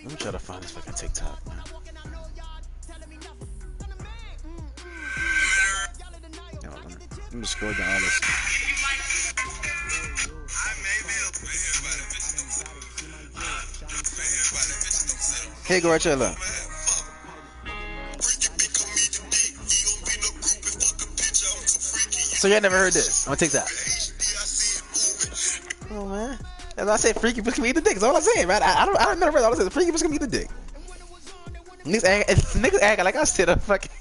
Let me try to find this fucking TikTok, man. Yo, let me scroll down all this. Hey, Gorachella. So you never heard this on TikTok? Oh man, as I said, freaky bitch can eat the dick. That's all I'm saying, right? I never heard all I said. Freaky bitch can eat the dick. Niggas act like I said a fucking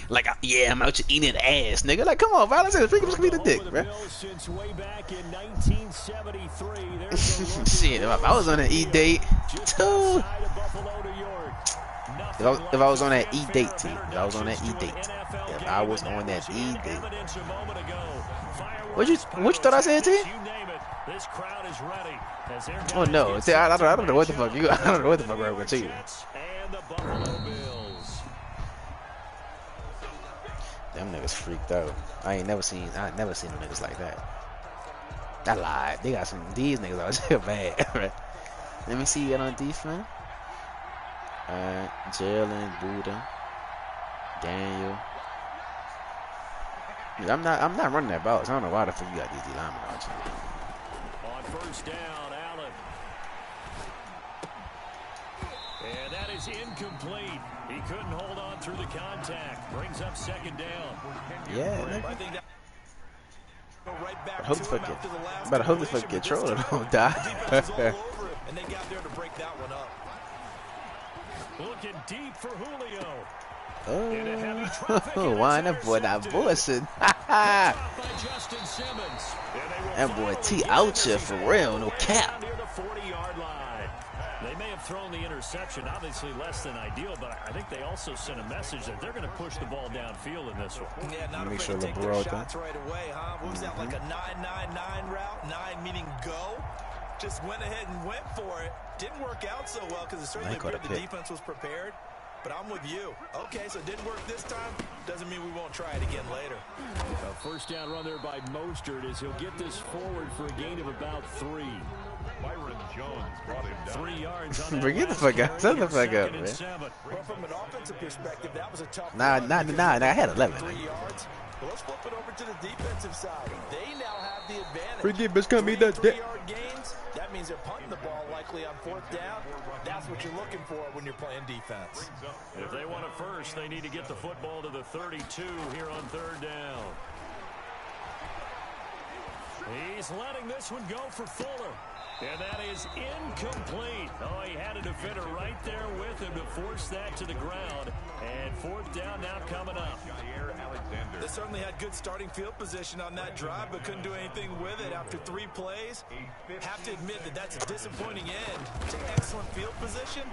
like yeah, I'm out here eating ass, nigga. Like come on, bro. I said freaky bitch can eat the dick, bro. Shit, if I was on an E date, too. If I was on that E date, T. If I was on that E date. If I was on that E date. What you thought I said, T? Oh no, I don't know what the fuck you. I don't know what the fuck I'm gonna tell you. Them niggas freaked out. I never seen them niggas like that. I lied. They got some these niggas out here bad. Right? Let me see it on defense. Jalen, Buddha, Daniel. I'm not running that ball. So I don't know why the fuck you got these D linemen out here. On first down, Allen. And that is incomplete. He couldn't hold on through the contact. Brings up second down. Yeah. I hope the fuck get trolled and don't die. And they got there to break that one up. Looking deep for Julio. Oh, why that boy not bullshit? That boy T out here for real, no cap. Near the 40-yard line. They may have thrown the interception, obviously less than ideal, but I think they also sent a message that they're going to push the ball downfield in this one. Yeah, not make afraid sure to take their shots right away, huh? What was that, like a 9-9-9 route? 9 meaning go? Just went ahead and went for it. Didn't work out so well because it certainly appeared the defense was prepared. But I'm with you. Okay, so it didn't work this time. Doesn't mean we won't try it again later. A first down run there by Mostert as he'll get this forward for a gain of about 3. Byron Jones brought him down. 3 yards on that. Forget the fuck out. Shut the fuck up, man. Well, from an offensive perspective, that was a tough Nah, I had 11. 3 yards. Well, let's flip it over to the defensive side. They now have the advantage. Forget bitch can't beat that dick. 3-yard gains. That means they're punting the ball likely on 4th down. That's what you're looking for when you're playing defense. If they want it first, they need to get the football to the 32 here on 3rd down. He's letting this one go for Fuller. And that is incomplete. Oh, he had a defender right there with him to force that to the ground. And 4th down now coming up. They certainly had good starting field position on that drive, but couldn't do anything with it after 3 plays. Have to admit that that's a disappointing end to excellent field position.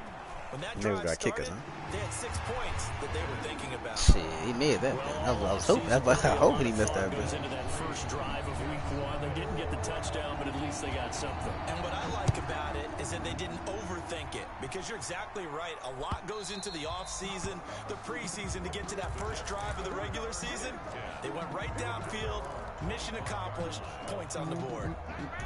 When that drive got started, kickers, huh? they had 6 points that they were thinking about. Shit, he made that. I was hoping. I hope he missed that. Goes into that first drive of week 1. They didn't get the touchdown, but at least they got something. And what I like about it is that they didn't overthink it, because you're exactly right. A lot goes into the offseason, the preseason to get to that first drive of the regular season. They went right downfield. Mission accomplished. Points on the board.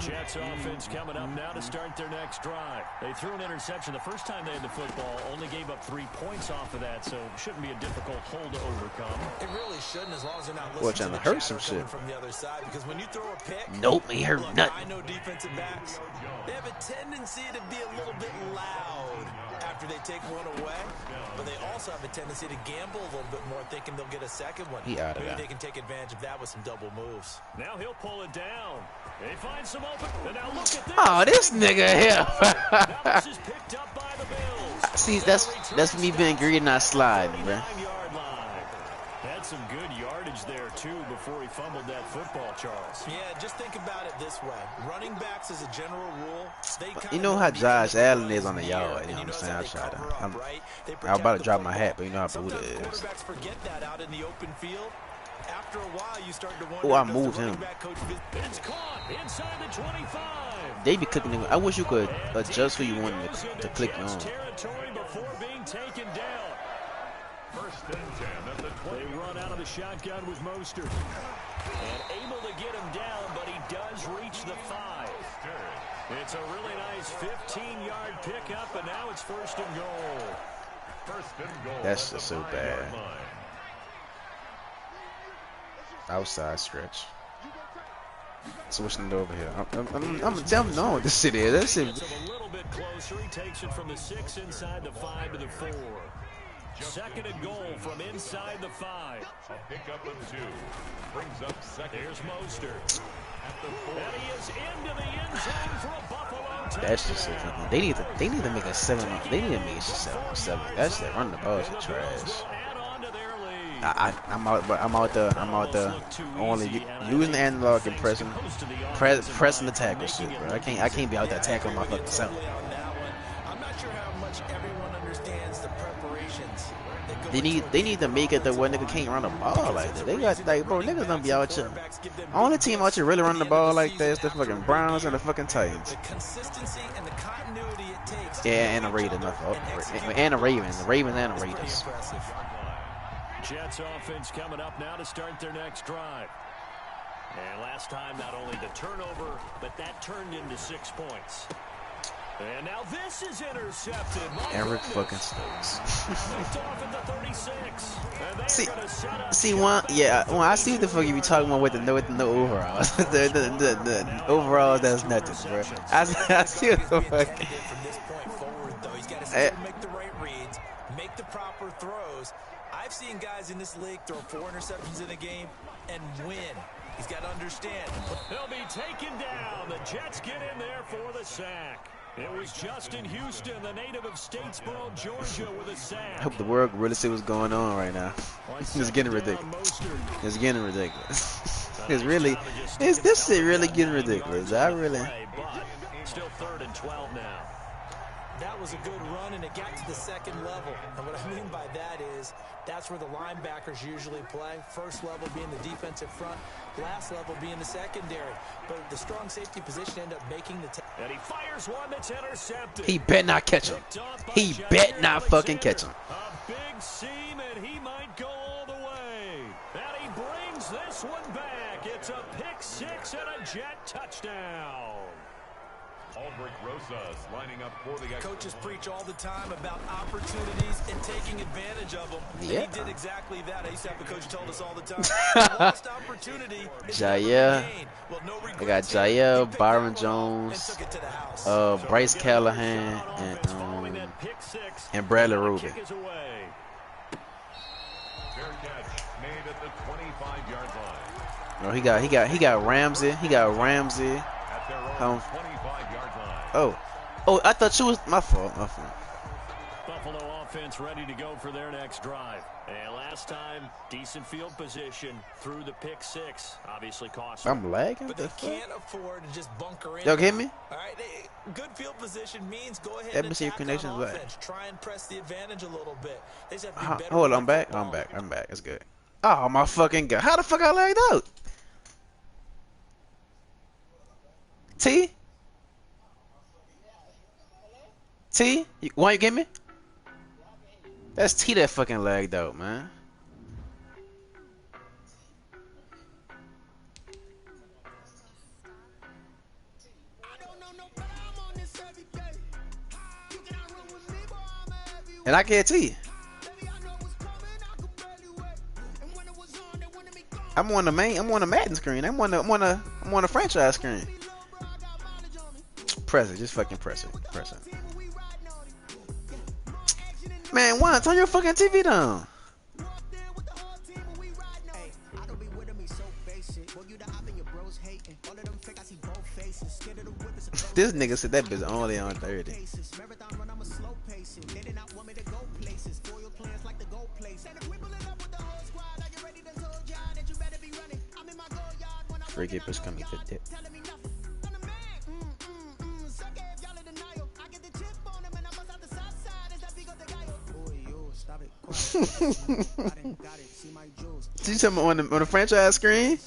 Jets offense coming up now to start their next drive. They threw an interception the first time they had the football, only gave up 3 points off of that, so shouldn't be a difficult hole to overcome. It really shouldn't, as long as they're not listening to the hurt some chatter shit from the other side, because when you throw a pick, nope, he hurt nothing. I know defensive backs, they have a tendency to be a little bit loud after they take one away, but they also have a tendency to gamble a little bit more, thinking they'll get a second one. He out of Maybe that. they can take advantage of that with some double moves. Now he'll pull it down. They find some open. And now look at this. Oh, this nigga here. This is picked up by the Bills. See, that's me being greedy, not sliding, bro. 9-yard line. Had some good yardage there too before he fumbled that football, Charles. Yeah, just think about it this way. Running backs, as a general rule, they You know how Josh Allen is on the yard. You know what I'm saying? I'm about to drop my hat, but you know how Buddha is. Quarterbacks forget that out in the open field. After a while, you start to wonder. Oh, I moved him. It's caught inside the 25. They be clicking it. I wish you could adjust who you want to click on. Territory before being taken down. First and 10 at the 20. They run out of the shotgun with Mostert. And able to get him down, but he does reach the 5. It's a really nice 15-yard pickup, and now it's 1st and goal. That's just so bad. Outside stretch. Switching it over here. I'm jumping on what this shit is. That shit. A little bit closer. He takes it from the 6 inside the 5 to the 4. 2nd and goal from inside the 5. A pickup of 2. Brings up 2nd. Here's Mostert. And he is into the end zone for a Buffalo touchdown. That's just so funny. They need to make a 7. They need to make it 7-7. That's that run the ball is trash. I'm out there only using the analog and pressing the tackle shit, bro. I can't be out there tackling my fucking self. I'm not sure how much everyone understands the preparations. They need to make it that one nigga can't run the ball like that. They got like, bro, niggas don't be out here. Only team out here really running the ball like that is the fucking Browns and the fucking Titans. The consistency and the continuity it takes. Yeah, and the Raiders, and the Ravens, and the Raiders. Jets offense coming up now to start their next drive. And last time, not only the turnover, but that turned into 6 points. And now this is intercepted. Eric fucking Stokes. Off at the 36. When I see what the fuck you be talking about with the no overalls. the overalls, that's nothing, bro. I see what the fuck. From this point forward, though, he's got to make the right reads, make the proper throws. I've seen guys in this league throw 4 interceptions in a game and win. He's got to understand. They'll be taken down. The Jets get in there for the sack. It was Justin Houston, the native of Statesboro, Georgia, with a sack. I hope the world can really see what's going on right now. It's getting ridiculous. It's getting ridiculous. This shit really getting ridiculous. Still 3rd and 12 now. That was a good run, and it got to the 2nd level. And what I mean by that is that's where the linebackers usually play. First level being the defensive front, last level being the secondary. But the strong safety position ended up making the and he fires one that's intercepted. He bet not catch him. He bet not fucking catch him. A big seam, and he might go all the way. And he brings this one back. It's a pick 6 and a Jet touchdown. Aldrich Rosas lining up for the coaches preach all the time about opportunities and taking advantage of them. Yeah. And he did exactly that. I used to have a coach who told us all the time. Lost opportunity. Jair. I got Jair, Byron Jones, Bryce Callahan, and Bradley Ruby. fair catch made at the 25-yard line. No, he got Ramsey. He got Ramsey. At their own 25-yard line. Oh, I thought you was my fault. Buffalo offense ready to go for their next drive. And last time, decent field position through the pick 6. Obviously cost. I'm lagging. But they can't afford to just bunker in. Y'all get me? All right, good field position means go ahead Let me and see your attack connection's on back. offense. Try and press the advantage a little bit. They just have to be better. Hold on, I'm back. I'm back. That's good. Oh my fucking god! How the fuck I lagged out? T? Why you get me? That's T that fucking lagged out, man. And I can't T. I'm on the Madden screen. I'm on the franchise screen. Press it, just fucking press it. Man, why turn your fucking TV down? This nigga said that bitch only on 30. Free push coming for dip. Did you tell me on the franchise screen?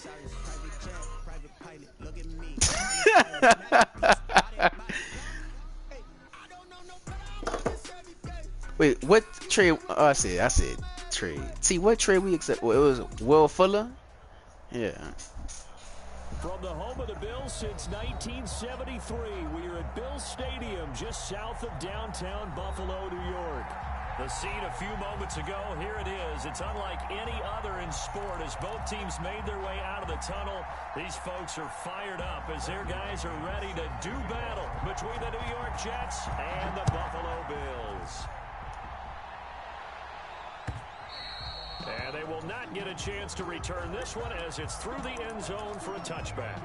Wait, what trade? Oh, I said trade. See, what trade we accept? Well, it was Will Fuller. Yeah. From the home of the Bills since 1973, we are at Bills Stadium just south of downtown Buffalo, New York. The scene a few moments ago, here it is. It's unlike any other in sport as both teams made their way out of the tunnel. These folks are fired up as their guys are ready to do battle between the New York Jets and the Buffalo Bills. And they will not get a chance to return this one as it's through the end zone for a touchback.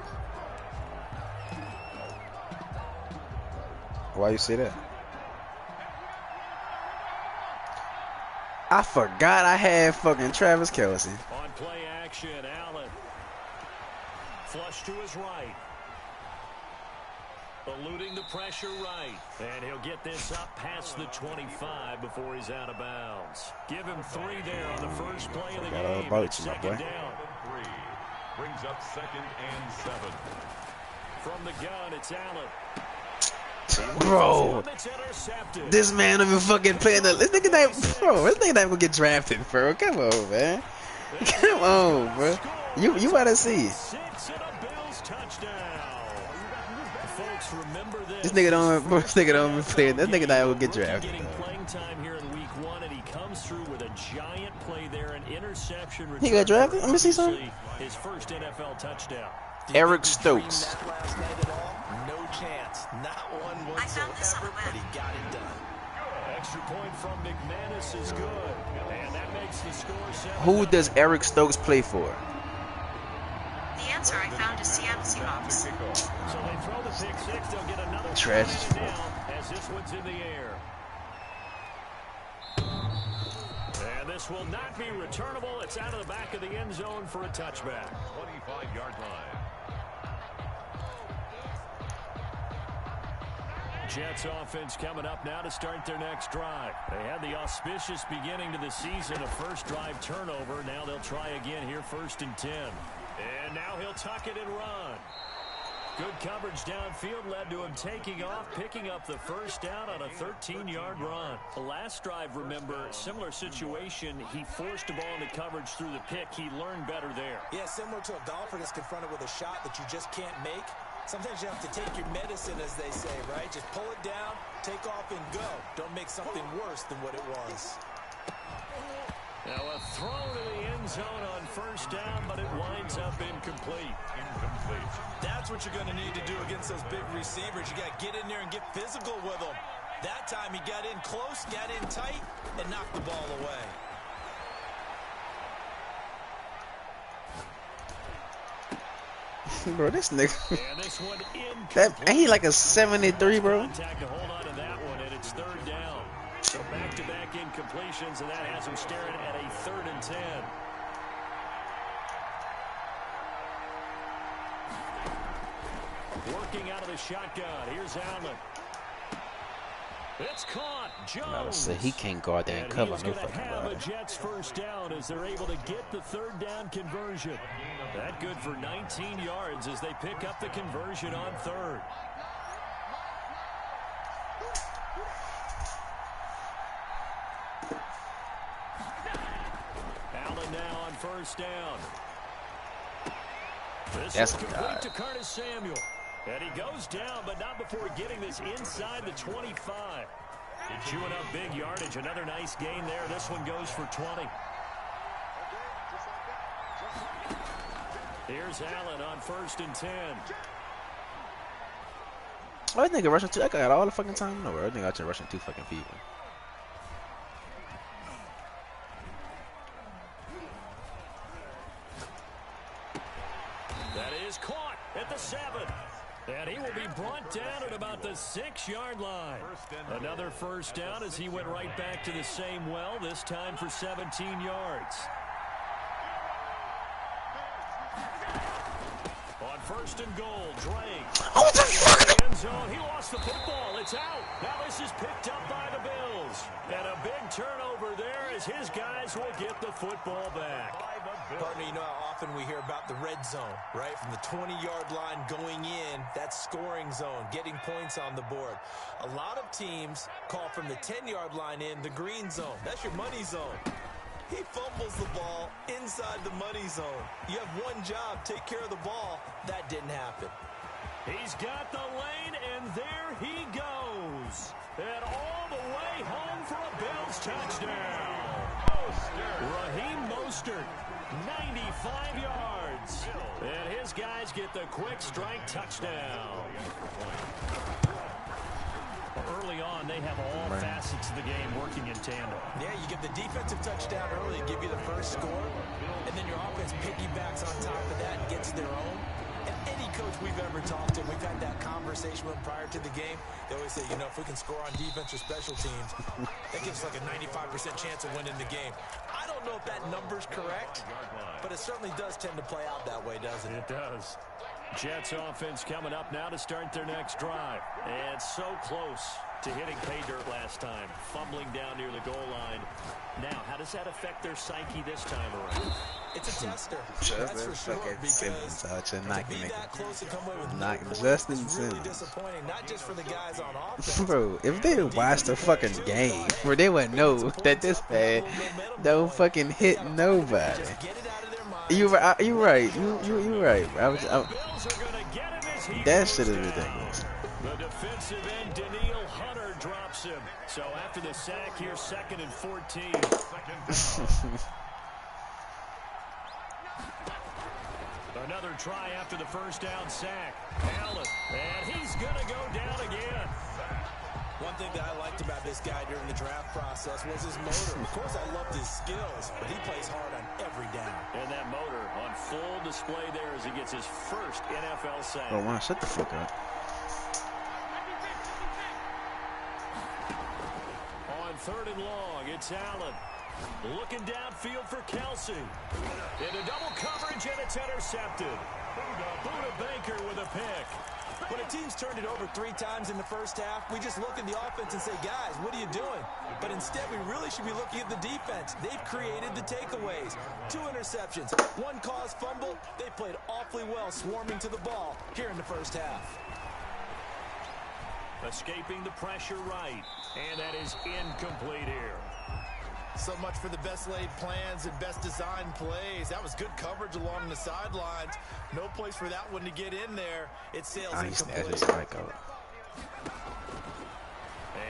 Why you say that? I forgot I had fucking Travis Kelce. On play action, Allen. Flush to his right. Eluding the pressure right. And he'll get this up past the 25 before he's out of bounds. Give him 3 there on the first play of the game. It's second down. 3 brings up 2nd and 7. From the gun, it's Allen. Bro, this man even fucking playing the. This nigga not gonna get drafted, bro. Come on, man. Come on, bro. You gotta see. This nigga don't be playing. This nigga not gonna get drafted. Getting playing time here in week 1, and he comes through with a giant play there, an interception. He got drafted. Let me see something. His first NFL touchdown. Eric Stokes. No chance. Not one whatsoever, but he got it done. Extra point from McManus is good. And that makes the score 7. Who does Eric Stokes play for? The answer I found is Seattle Seahawks. So they throw the pick 6. They'll get another trash down as this one's in the air. And this will not be returnable. It's out of the back of the end zone for a touchback. 25-yard line. Jets offense coming up now to start their next drive. They had the auspicious beginning to the season, a first drive turnover. Now they'll try again here, 1st and 10. And now he'll tuck it and run. Good coverage downfield led to him taking off, picking up the first down on a 13-yard run. The last drive, remember, similar situation. He forced the ball into coverage through the pick. He learned better there. Yeah, similar to a golfer that's confronted with a shot that you just can't make. Sometimes you have to take your medicine, as they say, right? Just pull it down, take off, and go. Don't make something worse than what it was. Now a throw to the end zone on first down, but it winds up incomplete. That's what you're going to need to do against those big receivers. You got to get in there and get physical with them. That time he got in close, got in tight, and knocked the ball away. Bro, this nigga. Ain't he like a 73, bro? To hold on to that one, and it's 3rd down. So back-to-back incompletions, and that has him staring at a 3rd and 10. Working out of the shotgun. Here's Allen. It's caught. Jones. So he can't go out there and cover no fucking have body. a Jets first down as they're able to get the 3rd down conversion. That good for 19 yards as they pick up the conversion on 3rd. Allen now on first down. This is complete to Curtis Samuel. And he goes down, but not before getting this inside the 25. Chewing up big yardage. Another nice gain there. This one goes for 20. Here's Allen on 1st and 10. I think I'm rushing 2. I got all the fucking time in the world. I think I should rushing 2 fucking people. That is caught at the 7. And he will be brought down at about the 6-yard line. Another first down as he went right back to the same well, this time for 17 yards. On 1st and goal, Drake. Oh, the fuck! End zone. He lost the football. It's out. Now this is picked up by the Bills. And a big turnover there as his guys will get the football back. Partner, you know how often we hear about the red zone, right? From the 20-yard line going in, that's scoring zone, getting points on the board. A lot of teams call from the 10-yard line in the green zone. That's your money zone. He fumbles the ball inside the money zone. You have one job, take care of the ball. That didn't happen. He's got the lane, and there he goes. And all the way home for a Bills touchdown. Raheem Mostert, 95 yards. And his guys get the quick strike touchdown. Early on, they have all facets of the game working in tandem. Yeah, you get the defensive touchdown early and give you the first score, and then your offense piggybacks on top of that and gets their own. And any coach we've ever talked to, we've had that conversation with them prior to the game. They always say, you know, if we can score on defense or special teams, that gives us like a 95% chance of winning the game. I don't know if that number's correct, but it certainly does tend to play out that way, doesn't it? It does. Jets offense coming up now to start their next drive. And so close to hitting pay dirt last time, fumbling down near the goal line. Now, how does that affect their psyche this time around? It's a tester. That's for sure, because to be that close and come away with no points is really disappointing, not just for the guys on offense. Bro, if they watched the fucking game, bro, they wouldn't know that this man don't fucking hit nobody. You right. You right. That shit is ridiculous. The defensive end, Danielle Hunter, drops him. So after the sack, here's 2nd and 14. Another try after the first down sack. Allen, and he's going to go down again. One thing that I liked about this guy during the draft process was his motor. Of course, I loved his skills, but he plays hard on every down. And that motor on full display there as he gets his first NFL sack. Oh, wow, shut the fuck up. On 3rd and long, it's Allen. Looking downfield for Kelsey. Into double coverage, and it's intercepted. Buda Baker with a pick. When a team's turned it over 3 times in the first half, we just look at the offense and say, guys, what are you doing? But instead, we really should be looking at the defense. They've created the takeaways. 2 interceptions, 1 caused fumble. They played awfully well swarming to the ball here in the first half. Escaping the pressure right, and that is incomplete here. So much for the best laid plans and best designed plays. That was good coverage along the sidelines. No place for that one to get in there. It sails incomplete.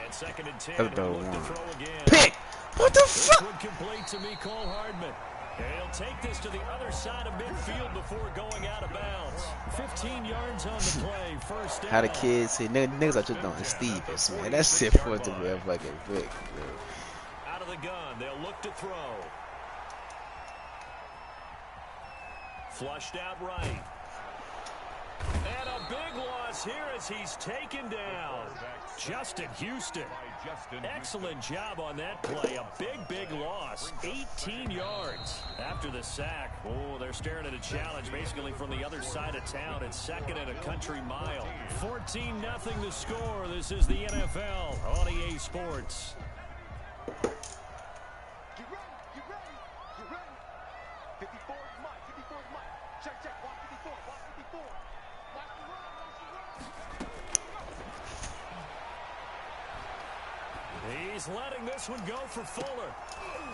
And 2nd and 10. Look to throw again. Pick! What the fuck? This one complete to Mecole Hardman. And he'll take this to the other side of midfield before going out of bounds. 15 yards on the play. First down. How the kids say, niggas are just doing Stevens, man. That shit was the real fucking quick, bro. Out of the gun, they'll look to throw. Flushed out right. And a big loss here as he's taken down. Justin Houston. Excellent job on that play. A big loss. 18 yards after the sack. Oh, they're staring at a challenge basically from the other side of town. It's 2nd and a country mile. 14-0 the score. This is the NFL on EA Sports. He's letting this one go for Fuller.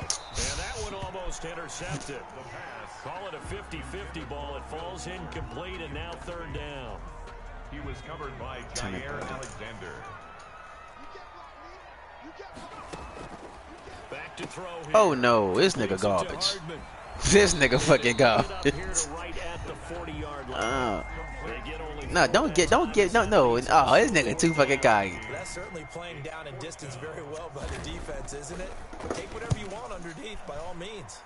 And that one almost intercepted. Call it a 50-50 ball. It falls incomplete, and now 3rd down. He was covered by Jair Alexander. Back to throw here. Oh no, this nigga garbage. This nigga fucking garbage. No, don't get, no. Oh, this nigga too fucking cocky. That's certainly playing down and distance very well by the defense, isn't it? Take whatever you want underneath, by all means.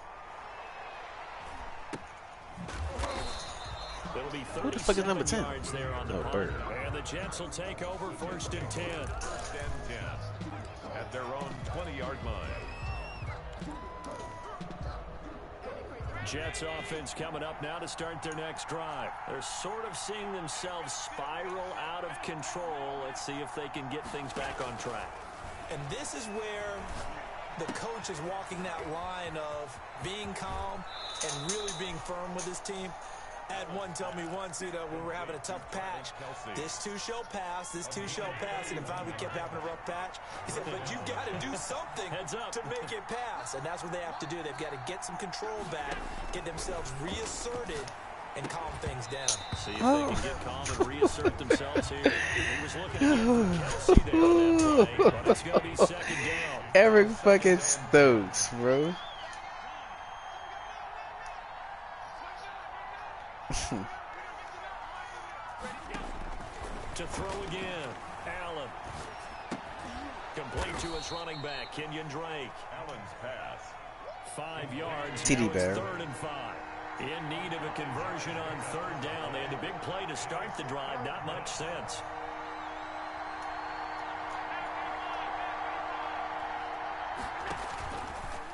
Who the fuck is number 10? No, Bird. And the Jets will take over 1st and 10. 1st and 10 at their own 20-yard line. Jets offense coming up now to start their next drive. They're sort of seeing themselves spiral out of control. Let's see if they can get things back on track. And this is where the coach is walking that line of being calm and really being firm with his team. Had one tell me once, when we're having a tough patch, this too shall pass, this too shall pass. And if we kept having a rough patch, he said, but you've got to do something to make it pass. And that's what they have to do. They've got to get some control back, get themselves reasserted, and calm things down. See if they can get calm and reassert themselves here. He was looking for Kelsey there on that play, but it's going to be second down. Eric fucking Stokes, bro. To throw again, Allen. Complete to his running back, Kenyon Drake. Allen's pass. 5 yards. TD Bear. 3rd and 5. In need of a conversion on 3rd down. They had a big play to start the drive. Not much sense.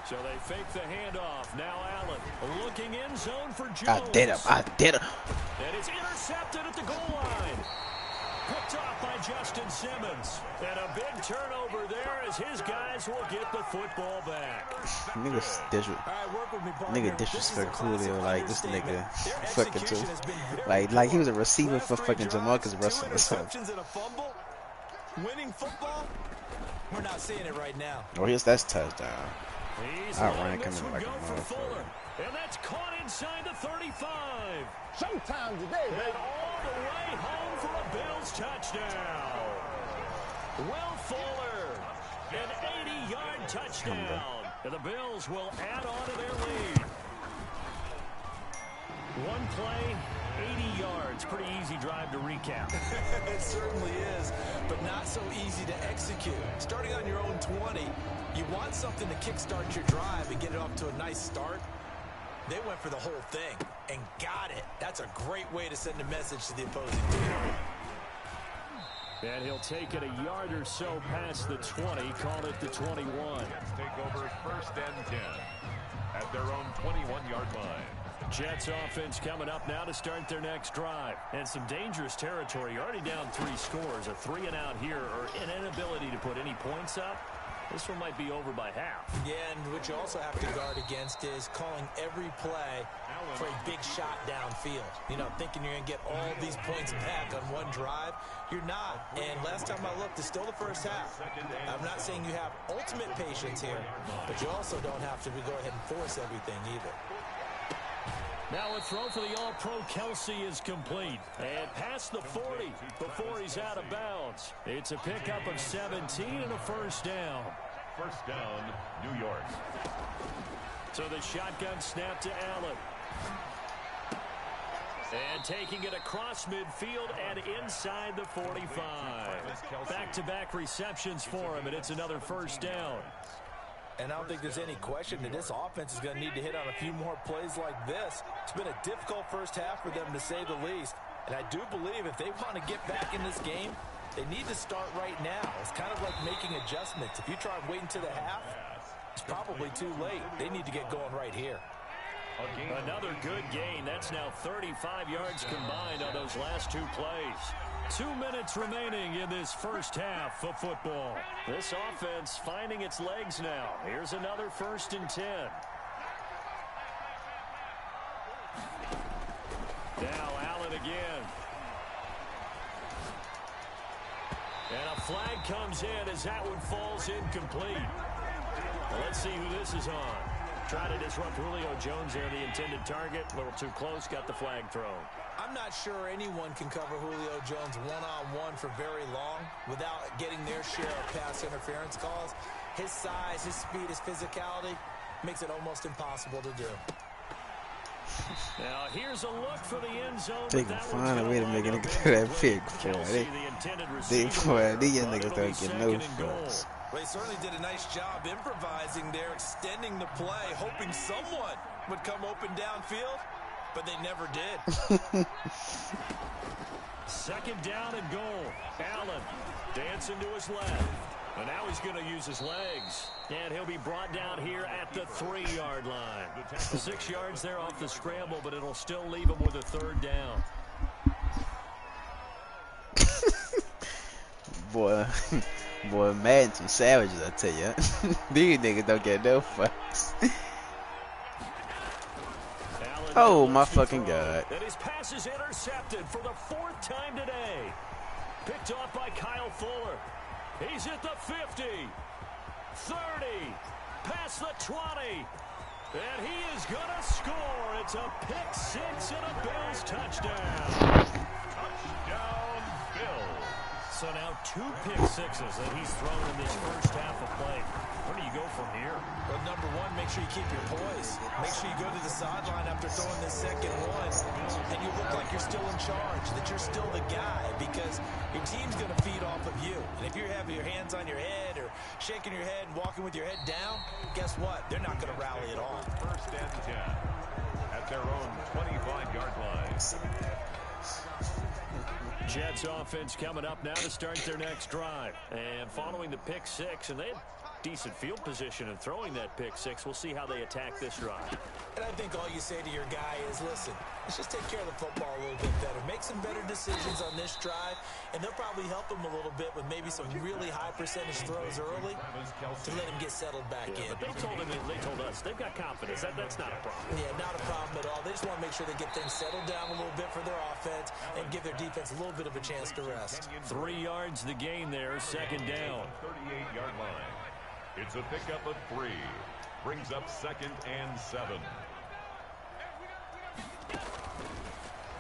So they fake the handoff. Now Allen looking in zone for Jones. I did him. And it's intercepted at the goal line. Picked off by Justin Simmons. And a big turnover there as his guys will get the football back. Nigga disrespect Julio like this nigga fucking too. Like he was a receiver for fucking Jamarcus Russell or something. Winning football? We're not seeing it right now. Oh, that's touchdown. I ran coming like a motherfucker. And that's caught inside the 35. Showtime today, baby. And all the way home for a Bills touchdown. Will Fuller, an 80-yard touchdown. And the Bills will add on to their lead. One play, 80 yards. Pretty easy drive to recap. It certainly is, but not so easy to execute. Starting on your own 20, you want something to kickstart your drive and get it off to a nice start. They went for the whole thing and got it. That's a great way to send a message to the opposing team. And he'll take it a yard or so past the 20, call it the 21. Jets take over 1st and 10 at their own 21-yard line. Jets offense coming up now to start their next drive. And some dangerous territory. You're already down 3 scores. A 3-and-out here or an inability to put any points up. This one might be over by half. Yeah, and what you also have to guard against is calling every play for a big shot downfield. Thinking you're going to get all these points back on one drive. You're not. And last time I looked, it's still the first half. I'm not saying you have ultimate patience here, but you also don't have to go ahead and force everything either. Now a throw for the All-Pro Kelsey is complete. And past the 40 before he's out of bounds. It's a pickup of 17 and a 1st down. 1st down, New York. So the shotgun snap to Allen. And taking it across midfield and inside the 45. Back-to-back receptions for him, and it's another 1st down. And I don't think there's any question that this offense is going to need to hit on a few more plays like this. It's been a difficult first half for them, to say the least. And I do believe if they want to get back in this game, they need to start right now. It's kind of like making adjustments. If you try and wait until the half, it's probably too late. They need to get going right here. Another good gain. That's now 35 yards combined on those last 2 plays. 2 minutes remaining in this first half of football. This offense finding its legs now. Here's another 1st and 10. Now Allen again. And a flag comes in as that one falls incomplete. Well, let's see who this is on. Trying to disrupt Julio Jones there, the intended target. A little too close, got the flag thrown. I'm not sure anyone can cover Julio Jones one-on-one for very long without getting their share of pass interference calls. His size, his speed, his physicality makes it almost impossible to do. Now here's a look for the end zone. They can find a way to make it into that pick, boy. These niggas don't get no fucks. Well, they certainly did a nice job improvising there, extending the play, hoping someone would come open downfield, but they never did. 2nd down and goal. Allen dancing to his left. And now he's going to use his legs. And he'll be brought down here at the 3-yard line. 6 yards there off the scramble, but it'll still leave him with a 3rd down. Boy, Madden some savages, I tell you. These niggas don't get no fucks. Allen Oh my fucking God. And his pass is intercepted for the 4th time today. Picked off by Kyle Fuller. He's at the 50, 30, past the 20. And he is going to score. It's a pick 6 and a Bills touchdown. Touchdown, Bills. So now 2 pick sixes that he's thrown in this first half of play. Where do you go from here? Well, number one, make sure you keep your poise. Make sure you go to the sideline after throwing this second one, and you look like you're still in charge, that you're still the guy, because your team's going to feed off of you. And if you're having your hands on your head or shaking your head and walking with your head down, guess what? They're not going to rally at all. First and 10 at their own 25-yard line. Jets offense coming up now to start their next drive. And following the pick 6, and they had decent field position in throwing that pick 6. We'll see how they attack this drive. And I think all you say to your guy is, listen, let's just take care of the football a little bit better. Make some better decisions on this drive, and they'll probably help him a little bit with maybe some really high percentage throws early to let him get settled back in. But they told him, they told us, they've got confidence. That's not a problem. Yeah, not a problem at all. They just want to make sure they get things settled down a little bit for their offense and give their defense a little bit of a chance to rest. 3 yards the gain there, second down. 38-yard line. It's a pickup of 3. Brings up 2nd and 7.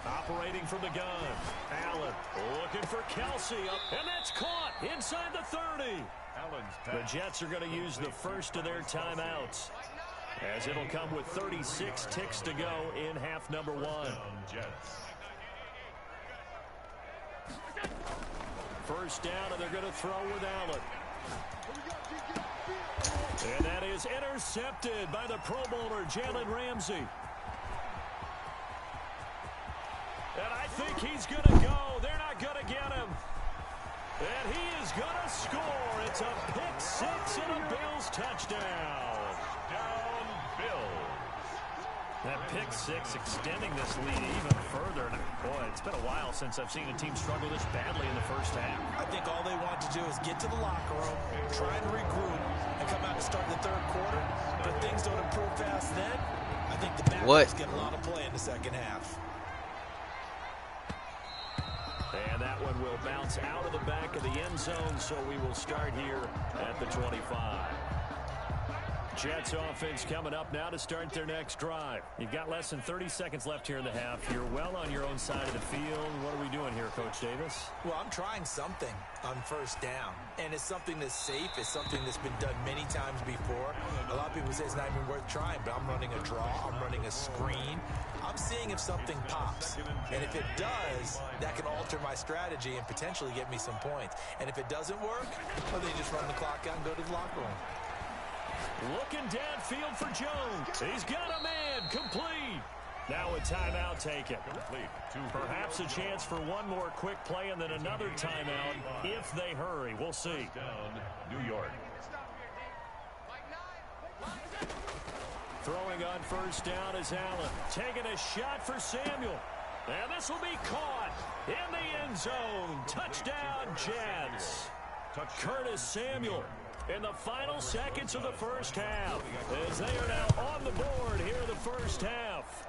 Operating from the gun. Allen looking for Kelsey up, and that's caught inside the 30. The Jets are going to use the first of their timeouts, as it'll come with 36 ticks to go in half number 1. First down, and they're going to throw with Allen. And that is intercepted by the Pro Bowler, Jalen Ramsey. And I think he's going to go. They're not going to get him. And he is going to score. It's a pick 6 and a Bills touchdown. Touchdown, Bills. That pick 6 extending this lead even further. And boy, it's been a while since I've seen a team struggle this badly in the first half. I think all they want to do is get to the locker room, try and regroup, and come out to start the third quarter. But if things don't improve fast then, I think the backups get a lot of play in the second half. And that one will bounce out of the back of the end zone, so we will start here at the 25. Jets offense coming up now to start their next drive. You've got less than 30 seconds left here in the half. You're well on your own side of the field. What are we doing here, Coach Davis? Well, I'm trying something on first down, and it's something that's safe. It's something that's been done many times before. A lot of people say it's not even worth trying, but I'm running a draw. I'm running a screen. I'm seeing if something pops, and if it does, that can alter my strategy and potentially get me some points. And if it doesn't work, well, then you just run the clock out and go to the locker room. Looking downfield for Jones. He's got a man. Complete. Now a timeout taken. Perhaps a chance for one more quick play and then another timeout if they hurry. We'll see. New York. Throwing on first down is Allen. Taking a shot for Samuel. And this will be caught in the end zone. Touchdown, Jets. Curtis Samuel in the final seconds of the first half, as they are now on the board here in the first half.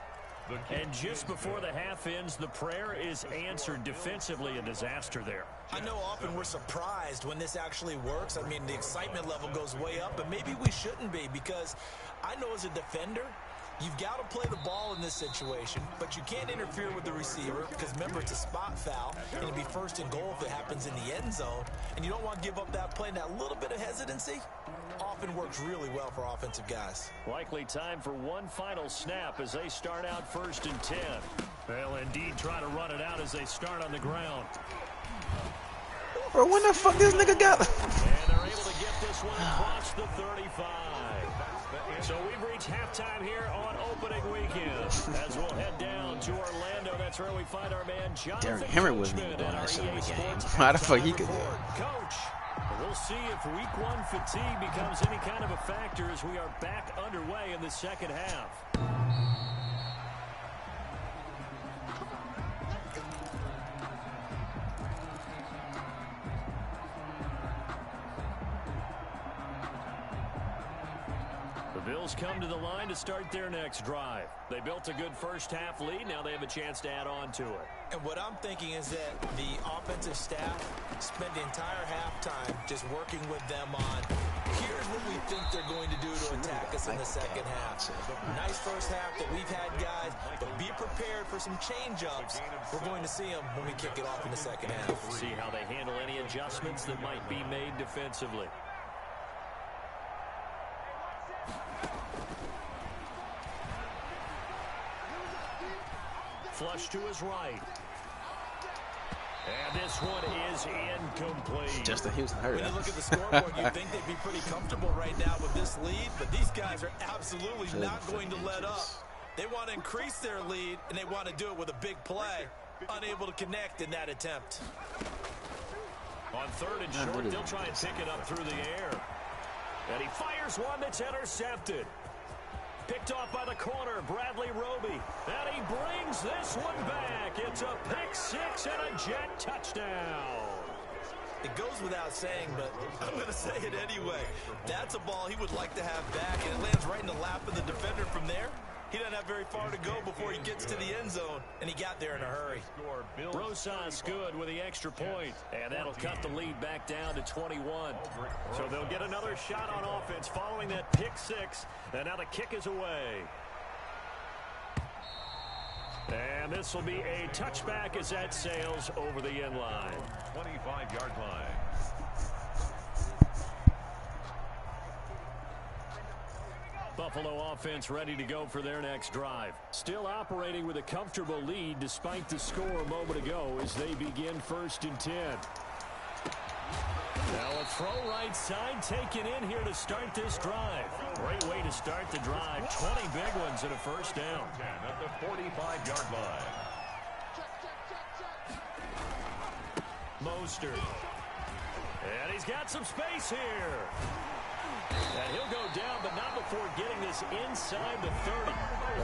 And just before the half ends, the prayer is answered. Defensively, a disaster there. I know often we're surprised when this actually works. I mean, the excitement level goes way up, but maybe we shouldn't be, because I know as a defender, you've got to play the ball in this situation, but you can't interfere with the receiver because, remember, it's a spot foul, and it'd be first and goal if it happens in the end zone, and you don't want to give up that play. And that little bit of hesitancy often works really well for offensive guys. Likely time for one final snap as they start out 1st and 10. They'll indeed try to run it out as they start on the ground. Bro, when the fuck this nigga got? And they're able to get this one across the 35. So we've reached halftime here on opening weekend as we'll head down to Orlando. That's where we find our man Jonathan Derrick Henry wasn't even doing Coachman that shit in the at game. REA How the fuck he could do it? Sports. Coach, we'll see if week 1 fatigue becomes any kind of a factor as we are back underway in the second half. Bills come to the line to start their next drive. They built a good first-half lead. Now they have a chance to add on to it. And what I'm thinking is that the offensive staff spent the entire halftime just working with them on, here's what we think they're going to do to attack us in the second half. Nice first half that we've had, guys, but be prepared for some change-ups. We're going to see them when we kick it off in the second half. See how they handle any adjustments that might be made defensively. Flush to his right. And this one is incomplete. Just a Houston hurry. When you look at the scoreboard, you think they'd be pretty comfortable right now with this lead, but these guys are absolutely not going to let up. They want to increase their lead, and they want to do it with a big play. Unable to connect in that attempt. On third and short, they'll try and pick it up through the air. And he fires one that's intercepted. Picked off by the corner, Bradley Roby. And he brings this one back. It's a pick six and a Jet touchdown. It goes without saying, but I'm going to say it anyway. That's a ball he would like to have back, and it lands right in the lap of the defender from there. He doesn't have very far to go before he gets to the end zone, and he got there in a hurry. Rosas good with the extra point, and that'll cut the lead back down to 21. So they'll get another shot on offense following that pick six, and now the kick is away. And this will be a touchback as that sails over the end line. 25-yard line. Buffalo offense ready to go for their next drive. Still operating with a comfortable lead despite the score a moment ago as they begin 1st and 10. Now a throw right side taken in here to start this drive. Great way to start the drive. 20 big ones and a first down. At the 45-yard line. Mostert. And he's got some space here. And he'll go down, but not before getting this inside the 30.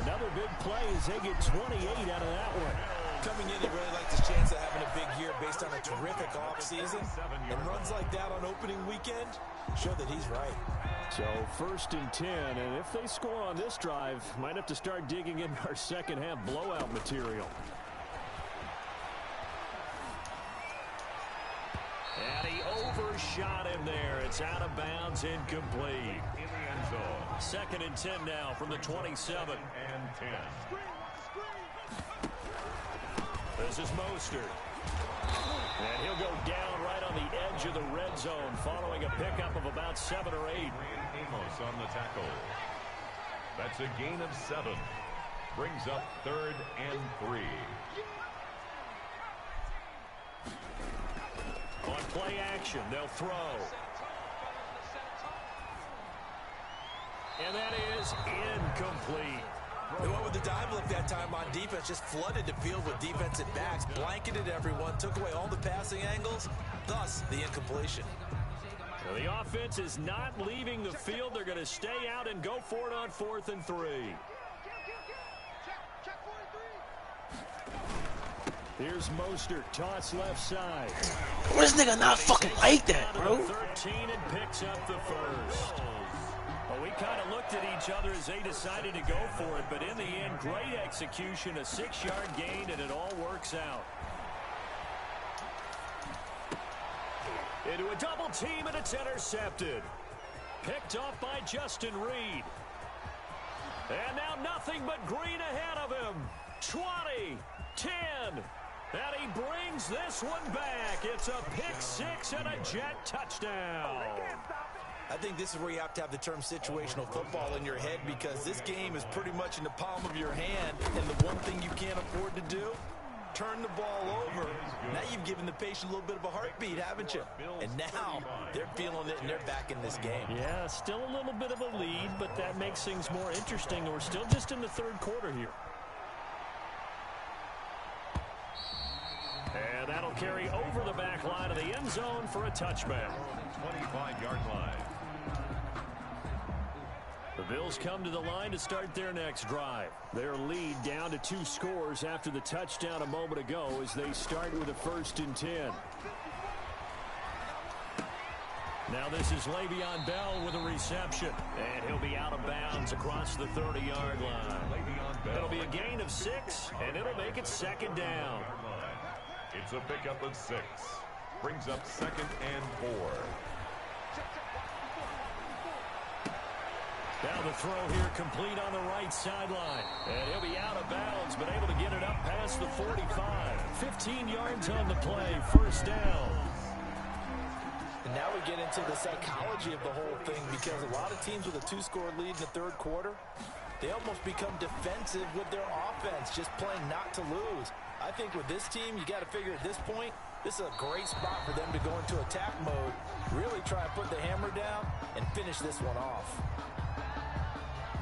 Another big play as they get 28 out of that one. Coming in, he really likes his chance of having a big year based on a terrific offseason. And runs like that on opening weekend show that he's right. So 1st and 10, and if they score on this drive, might have to start digging in our second half blowout material. And he overshot him there. It's out of bounds, incomplete. In the end zone. 2nd and 10 now from the 27. And 10. This is Mostert. And he'll go down right on the edge of the red zone following a pickup of about 7 or 8. Amos on the tackle. That's a gain of 7. Brings up 3rd and 3. On play action, they'll throw. And that is incomplete. They went with the dive look that time on defense, just flooded the field with defensive backs, blanketed everyone, took away all the passing angles, thus the incompletion. Well, the offense is not leaving the field. They're going to stay out and go for it on 4th and 3. Here's Mostert, toss left side. This nigga not fucking like that, bro. 13 and picks up the first. Well, we kind of looked at each other as they decided to go for it, but in the end, great execution, a 6-yard gain, and it all works out. Into a double team, and it's intercepted. Picked off by Justin Reed. And now nothing but green ahead of him. 20, 10. And he brings this one back. It's a pick six and a Jet touchdown. I think this is where you have to have the term situational football in your head, because this game is pretty much in the palm of your hand, and the one thing you can't afford to do, turn the ball over. Now you've given the patient a little bit of a heartbeat, haven't you? And now they're feeling it, and they're back in this game. Yeah, still a little bit of a lead, but that makes things more interesting. We're still just in the 3rd quarter here. And that'll carry over the back line of the end zone for a touchback. 25-yard line. The Bills come to the line to start their next drive. Their lead down to 2 scores after the touchdown a moment ago as they start with a 1st and 10. Now this is Le'Veon Bell with a reception. And he'll be out of bounds across the 30-yard line. It'll be a gain of 6, and it'll make it 2nd down. It's a pickup of 6. Brings up 2nd and 4. Now the throw here complete on the right sideline. And he'll be out of bounds, but able to get it up past the 45. 15 yards on the play, 1st down. And now we get into the psychology of the whole thing, because a lot of teams with a 2-score lead in the 3rd quarter, they almost become defensive with their offense, just playing not to lose. I think with this team, you got to figure at this point, this is a great spot for them to go into attack mode, really try and put the hammer down and finish this one off.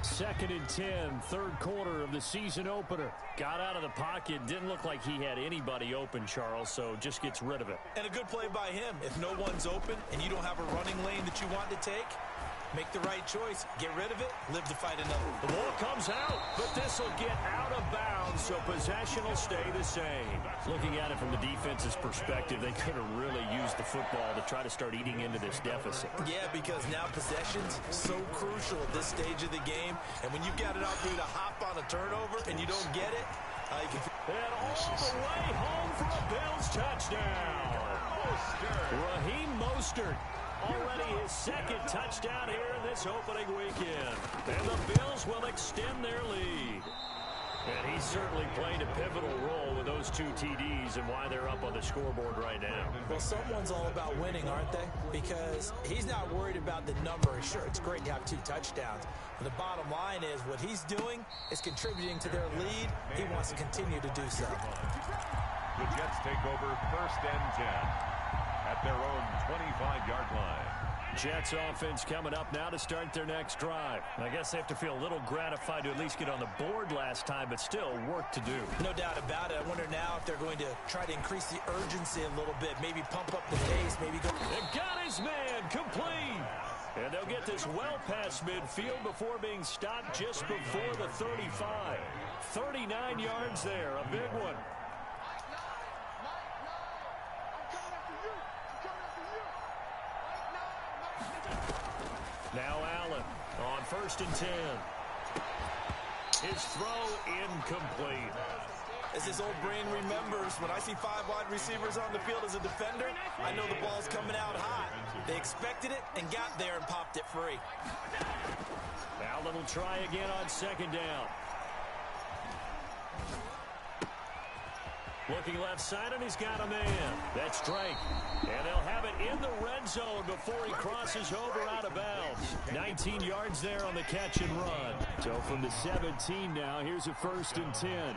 2nd and 10, 3rd quarter of the season opener. Got out of the pocket, didn't look like he had anybody open, Charles, so just gets rid of it. And a good play by him. If no one's open and you don't have a running lane that you want to take, make the right choice. Get rid of it. Live to fight another. The ball comes out, but this will get out of bounds, so possession will stay the same. Looking at it from the defense's perspective, they could have really used the football to try to start eating into this deficit. Yeah, because now possession's so crucial at this stage of the game. And when you've got it out for you to hop on a turnover and you don't get it, you can... And all the way home for a Bills touchdown. Raheem Mostert. Already his 2nd touchdown here in this opening weekend. And the Bills will extend their lead. And he's certainly played a pivotal role with those 2 TDs and why they're up on the scoreboard right now. Well, someone's all about winning, aren't they? Because he's not worried about the number. Sure, it's great to have 2 touchdowns. But the bottom line is what he's doing is contributing to their lead. He wants to continue to do so. The Jets take over 1st and 10 at their own 25-yard line. Jets offense coming up now to start their next drive. I guess they have to feel a little gratified to at least get on the board last time, but still work to do. No doubt about it. I wonder now if they're going to try to increase the urgency a little bit, maybe pump up the pace, maybe go... They've got his man complete. And they'll get this well past midfield before being stopped just before the 35. 39 yards there, a big one. Now Allen on 1st and 10. His throw incomplete. As his old brain remembers, when I see 5 wide receivers on the field as a defender, I know the ball's coming out hot. They expected it and got there and popped it free. Allen will try again on 2nd down. Looking left side, and he's got a man. That's Drake. And they'll have it in the red zone before he crosses over out of bounds. 19 yards there on the catch and run. So from the 17 now, here's a 1st and 10.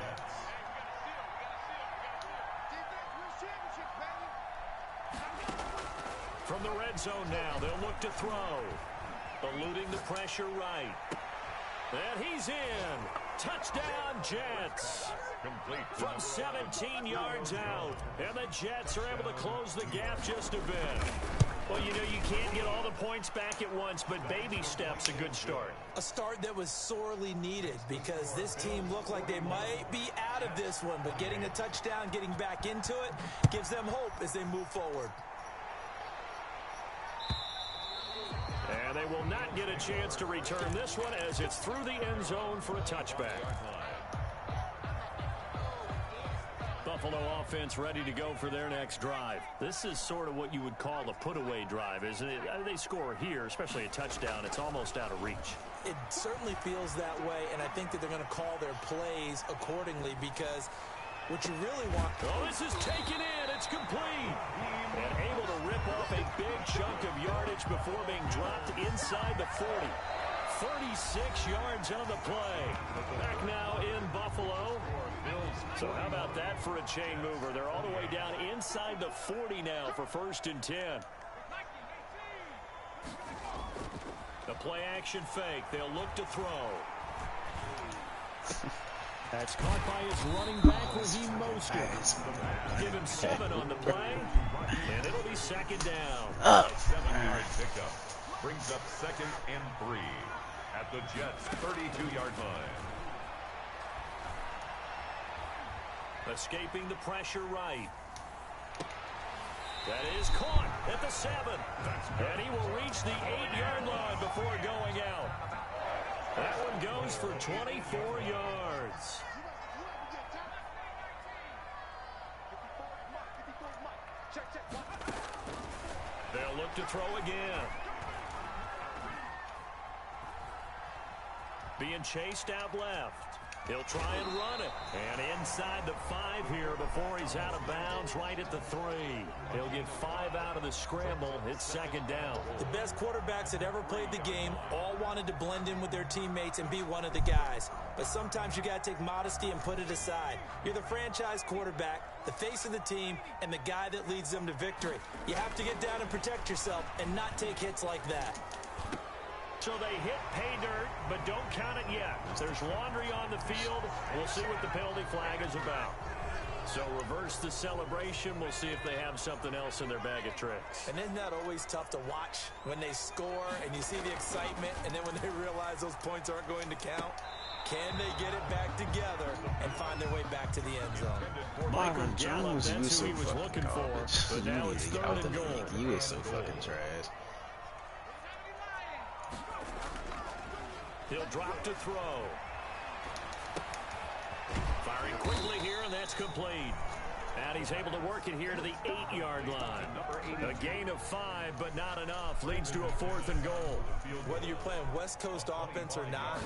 From the red zone now, they'll look to throw. Eluding the pressure right. And he's in. Touchdown, Jets. Complete From 17 yards out. And the Jets are able to close the gap just a bit. Well, you know, you can't get all the points back at once, but baby steps a good start. A start that was sorely needed because this team looked like they might be out of this one, but getting a touchdown, getting back into it, gives them hope as they move forward. And they will not get a chance to return this one as it's through the end zone for a touchback. Buffalo offense ready to go for their next drive. This is sort of what you would call a put-away drive, isn't it? They score here, especially a touchdown. It's almost out of reach. It certainly feels that way, and I think that they're going to call their plays accordingly because what you really want... Oh, this is taken in. It's complete. And able to rip off a big chunk of yardage before being dropped inside the 40. 36 yards on the play. Back now in Buffalo. So how about that for a chain mover? They're all the way down inside the 40 now for 1st and 10. The play action fake. They'll look to throw. That's caught by his running back, Raheem Mostert. Give him 7 on the play, and it'll be 2nd down. 7-yard pickup brings up 2nd and 3 at the Jets' 32-yard line. Escaping the pressure right. That is caught at the 7. And he will reach the 8-yard line before going out. That one goes for 24 yards. They'll look to throw again. Being chased out left. He'll try and run it. And inside the 5 here before he's out of bounds right at the 3. He'll get 5 out of the scramble. It's second down. The best quarterbacks that ever played the game all wanted to blend in with their teammates and be one of the guys. But sometimes you got to take modesty and put it aside. You're the franchise quarterback, the face of the team, and the guy that leads them to victory. You have to get down and protect yourself and not take hits like that. So they hit pay dirt, but don't count it yet. There's laundry on the field. We'll see what the penalty flag is about. So reverse the celebration. We'll see if they have something else in their bag of tricks. And isn't that always tough to watch when they score and you see the excitement, and then when they realize those points aren't going to count? Can they get it back together and find their way back to the end zone? Byron Jones, that's who he was looking for. But now it's 3rd and goal. You is so fucking trash. He'll drop to throw. Firing quickly here, and that's complete. And he's able to work it here to the 8-yard line. A gain of 5, but not enough. Leads to a 4th and goal. Whether you're playing West Coast offense or not,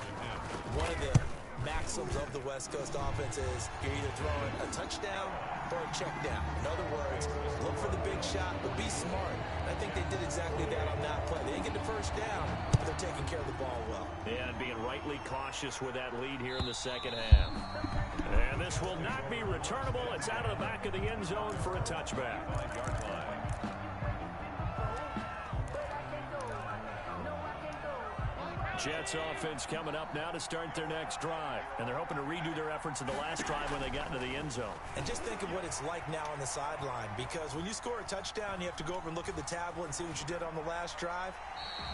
one of the maxims of the West Coast offense is you're either throwing a touchdown or a check down. In other words, look for the big shot, but be smart. And I think they did exactly that on that play. They didn't get the first down, but they're taking care of the ball well. And being rightly cautious with that lead here in the second half. And this will not be returnable. It's out of the back of the end zone for a touchback. Jets offense coming up now to start their next drive. And they're hoping to redo their efforts in the last drive when they got into the end zone. And just think of what it's like now on the sideline, because when you score a touchdown, you have to go over and look at the tablet and see what you did on the last drive.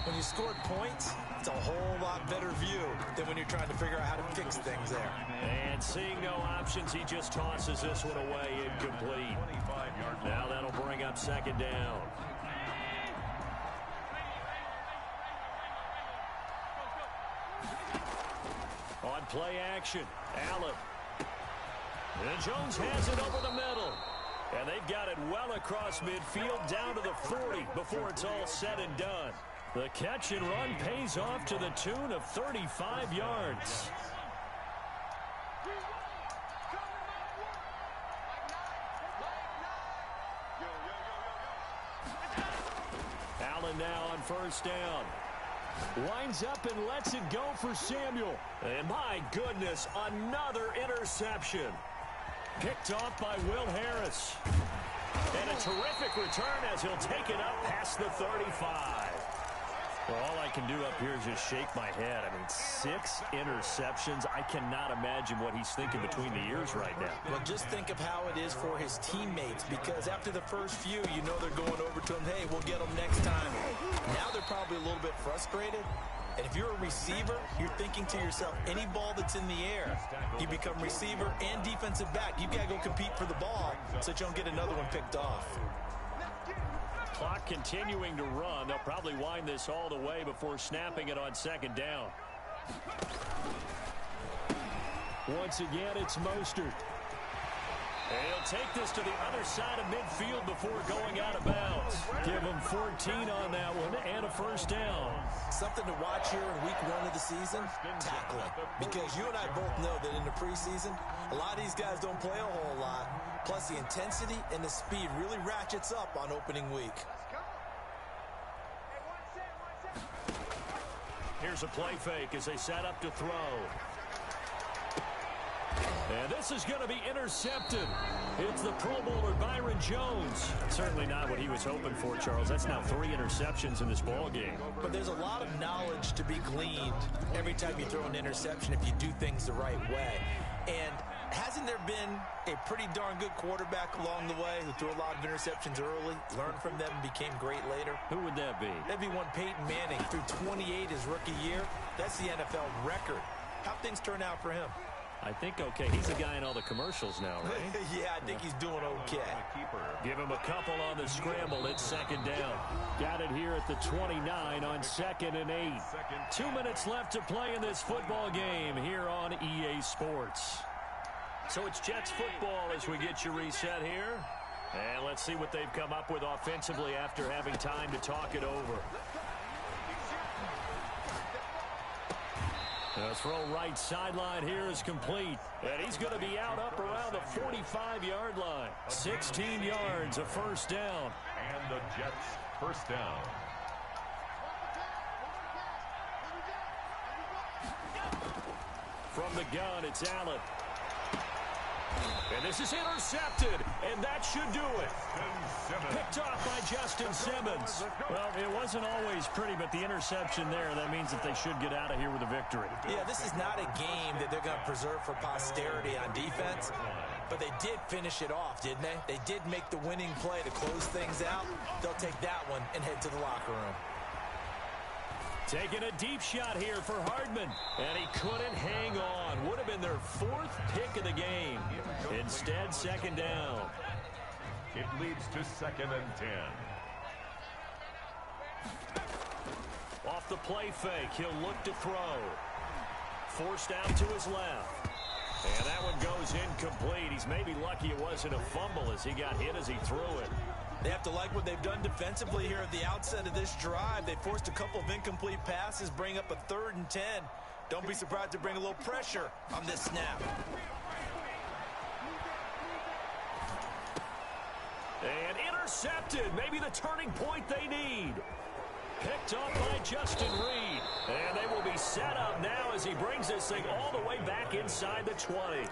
When you scored points, it's a whole lot better view than when you're trying to figure out how to fix things there. And seeing no options, he just tosses this one away incomplete. Now that'll bring up second down. On play action, Allen. And Jones has it over the middle. And they've got it well across midfield down to the 40 before it's all said and done. The catch and run pays off to the tune of 35 yards. Allen now on first down. Winds up and lets it go for Samuel. And my goodness, another interception. Picked off by Will Harris. And a terrific return as he'll take it up past the 35. Well, all I can do up here is just shake my head. I mean, 6 interceptions. I cannot imagine what he's thinking between the ears right now. Well, just think of how it is for his teammates, because after the first few, you know they're going over to him, hey, we'll get them next time. Now they're probably a little bit frustrated. And if you're a receiver, you're thinking to yourself, any ball that's in the air, you become receiver and defensive back. You've got to go compete for the ball so that you don't get another one picked off. Clock continuing to run. They'll probably wind this all the way before snapping it on second down. Once again, it's Mostert. And he'll take this to the other side of midfield before going out of bounds. Give him 14 on that one and a first down. Something to watch here in week 1 of the season, tackling. Because you and I both know that in the preseason, a lot of these guys don't play a whole lot. Plus, the intensity and the speed really ratchets up on opening week. Here's a play fake as they set up to throw. And this is going to be intercepted. It's the Pro Bowler Byron Jones. Certainly not what he was hoping for, Charles. That's now 3 interceptions in this ball game. But there's a lot of knowledge to be gleaned every time you throw an interception if you do things the right way. And hasn't there been a pretty darn good quarterback along the way who threw a lot of interceptions early, learned from them, and became great later? Who would that be? That'd be one Peyton Manning. Threw 28 his rookie year. That's the NFL record. How'd things turn out for him? I think okay. He's the guy in all the commercials now, right? Yeah, I think he's doing okay. Give him a couple on the scramble. It's second down. Got it here at the 29 on 2nd and 8. 2 minutes left to play in this football game here on EA Sports. So it's Jets football as we get you reset here. And let's see what they've come up with offensively after having time to talk it over. The throw right sideline here is complete. And he's going to be out up around the 45-yard line. 16 yards, a first down. And the Jets first down. From the gun, it's Allen. And this is intercepted, and that should do it. Picked off by Justin Simmons. Well, it wasn't always pretty, but the interception there, that means that they should get out of here with a victory. Yeah, this is not a game that they're going to preserve for posterity on defense, but they did finish it off, didn't they? They did make the winning play to close things out. They'll take that one and head to the locker room. Taking a deep shot here for Hardman, and he couldn't hang on. Would have been their 4th pick of the game. Instead, second down. It leads to 2nd and 10. Off the play fake, he'll look to throw. Forced out to his left. And that one goes incomplete. He's maybe lucky it wasn't a fumble as he got hit as he threw it. They have to like what they've done defensively here at the outset of this drive. They forced a couple of incomplete passes, bring up a 3rd and 10. Don't be surprised to bring a little pressure on this snap. And intercepted. Maybe the turning point they need. Picked up by Justin Reed. And they will be set up now as he brings this thing all the way back inside the 20.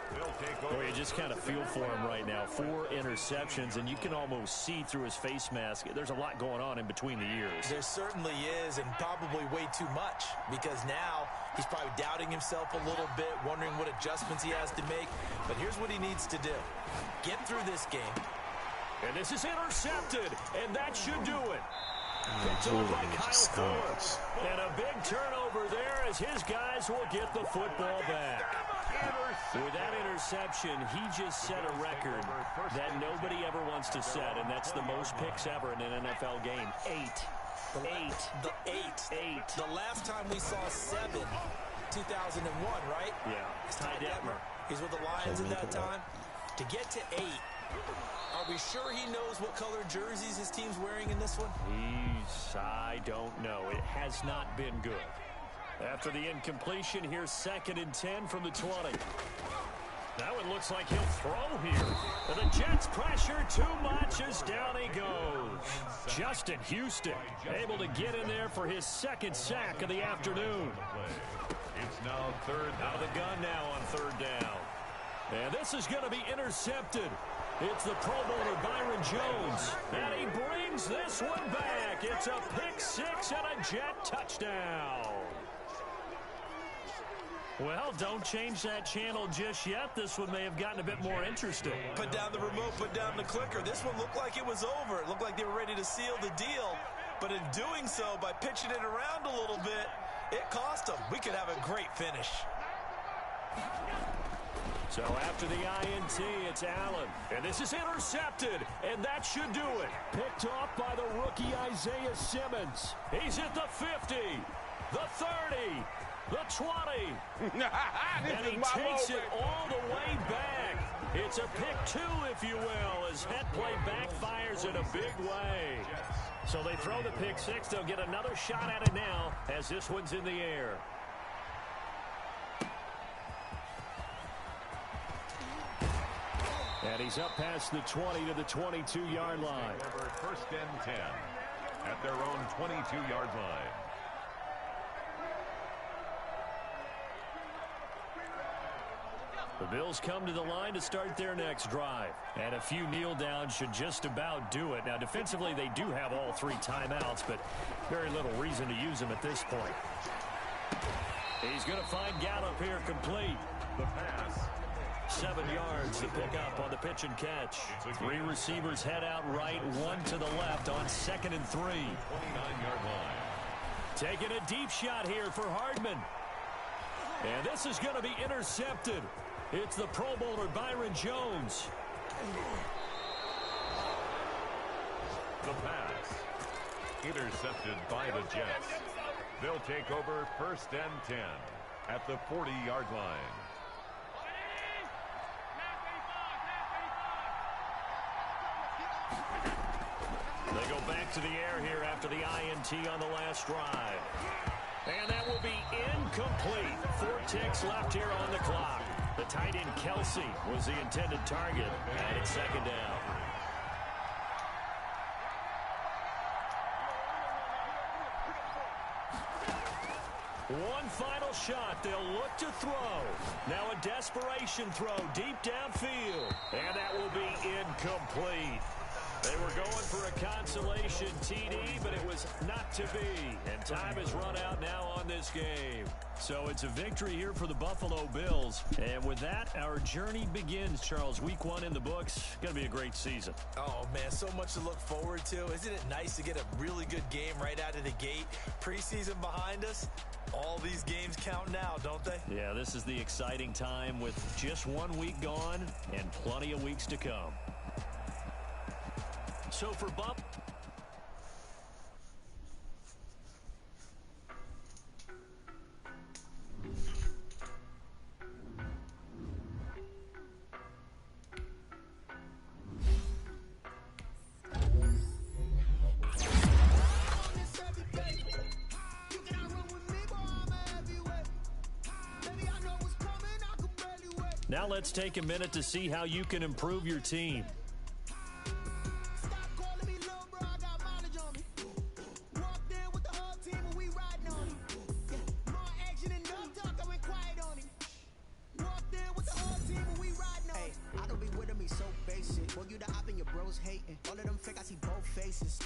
Boy, you just kind of feel for him right now. 4 interceptions, and you can almost see through his face mask. There's a lot going on in between the ears. There certainly is, and probably way too much, because now he's probably doubting himself a little bit, wondering what adjustments he has to make. But here's what he needs to do. Get through this game. And this is intercepted, and that should do it. And a big turnover there as his guys will get the football back. With that interception, he just set a record that nobody ever wants to set, and that's the most picks ever in an NFL game. 8. The last time we saw 7, 2001, right? Yeah. Ty Detmer. He's with the Lions at that time. To get to 8, are we sure he knows what color jerseys his team's wearing in this one? I don't know. It has not been good. After the incompletion, here's 2nd and 10 from the 20. That one looks like he'll throw here. And the Jets pressure too much as down he goes. Justin Houston able to get in there for his 2nd sack of the afternoon. It's now 3rd down. Out of the gun now on 3rd down. And this is going to be intercepted. It's the Pro Bowler Byron Jones. And he brings this one back. It's a pick 6 and a Jet touchdown. Well, don't change that channel just yet. This one may have gotten a bit more interesting. Put down the remote, put down the clicker. This one looked like it was over. It looked like they were ready to seal the deal. But in doing so, by pitching it around a little bit, it cost them. We could have a great finish. So after the INT, it's Allen. And this is intercepted, and that should do it. Picked off by the rookie Isaiah Simmons. He's at the 50, the 30, the 20. And he takes it all the way back. It's a pick 2, if you will, as head play backfires in a big way. So they throw the pick 6. They'll get another shot at it now as this one's in the air. And he's up past the 20 to the 22-yard line. 1st and 10 at their own 22-yard line. The Bills come to the line to start their next drive. And a few kneel downs should just about do it. Now, defensively, they do have all 3 timeouts, but very little reason to use them at this point. He's going to find Gallup here complete. The pass. 7 yards to pick up on the pitch and catch. 3 receivers head out right, 1 to the left on 2nd and 3. 29-yard line. Taking a deep shot here for Hardman. And this is going to be intercepted. It's the Pro Bowler Byron Jones. The pass. Intercepted by the Jets. They'll take over 1st and 10 at the 40-yard line. They go back to the air here after the INT on the last drive. And that will be incomplete. 4 ticks left here on the clock. The tight end Kelsey was the intended target, and it's 2nd down. One final shot. They'll look to throw. Now a desperation throw deep downfield. And that will be incomplete. They were going for a consolation TD, but it was not to be. And time has run out now on this game. So it's a victory here for the Buffalo Bills. And with that, our journey begins, Charles. Week 1 in the books. Going to be a great season. Oh, man, so much to look forward to. Isn't it nice to get a really good game right out of the gate? Preseason behind us. All these games count now, don't they? Yeah, this is the exciting time with just 1 week gone and plenty of weeks to come. So for Buff. Now let's take a minute to see how you can improve your team. So basic. Boy, you the op and your bros hating. All of them fake, I see both faces.